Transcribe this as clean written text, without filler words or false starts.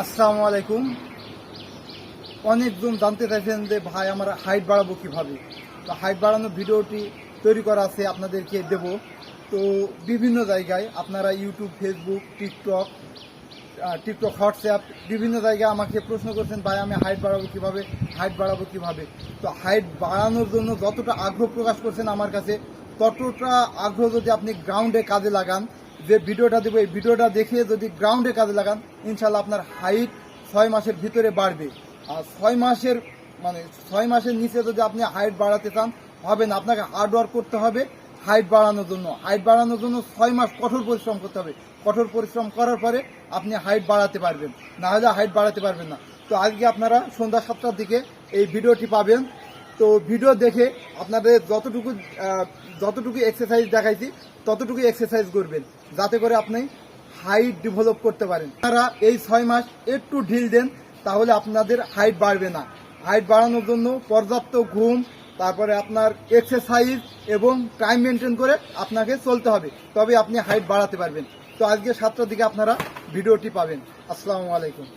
আসসালামু আলাইকুম। অনেকজন জানতে চাইছেন যে ভাই আমরা হাইট বাড়াবো কিভাবে। তো হাইট বাড়ানোর ভিডিওটি তৈরি করা আছে, আপনাদেরকে দেব। তো বিভিন্ন জায়গায় আপনারা ইউটিউব, ফেসবুক, টিকটক, হোয়াটসঅ্যাপ বিভিন্ন জায়গায় আমাকে প্রশ্ন করছেন, ভাই আমি হাইট বাড়াবো কিভাবে। তো হাইট বাড়ানোর জন্য যতটা আগ্রহ প্রকাশ করছেন আমার কাছে, ততটা আগ্রহ যদি আপনি গ্রাউন্ডে কাজে লাগান, যে ভিডিওটা দেবো এই ভিডিওটা দেখে যদি গ্রাউন্ডে কাজে লাগান, ইনশাল্লাহ আপনার হাইট 6 মাসের ভিতরে বাড়বে। আর 6 মাসের নিচে যদি আপনি হাইট বাড়াতে চান, হবে না। আপনাকে হার্ড ওয়ার্ক করতে হবে হাইট বাড়ানোর জন্য। 6 মাস কঠোর পরিশ্রম করতে হবে। কঠোর পরিশ্রম করার পরে আপনি হাইট বাড়াতে পারবেন, না হলে হাইট বাড়াতে পারবেন না। তো আজকে আপনারা সন্ধ্যা 7টার দিকে এই ভিডিওটি পাবেন। তো ভিডিও দেখে আপনাদের যতটুকু এক্সারসাইজ দেখাইছি ততটুকু এক্সারসাইজ করবেন, যাতে করে আপনি হাইট ডেভেলপ করতে পারেন। আপনারা এই 6 মাস একটু ঢিল দেন, তাহলে আপনাদের হাইট বাড়বে না। হাইট বাড়ানোর জন্য পর্যাপ্ত ঘুম, তারপরে আপনার এক্সারসাইজ এবং টাইম মেনটেন করে আপনাকে চলতে হবে, তবে আপনি হাইট বাড়াতে পারবেন। তো আজকে 7টার দিকে আপনারা ভিডিওটি পাবেন। আসসালামু আলাইকুম।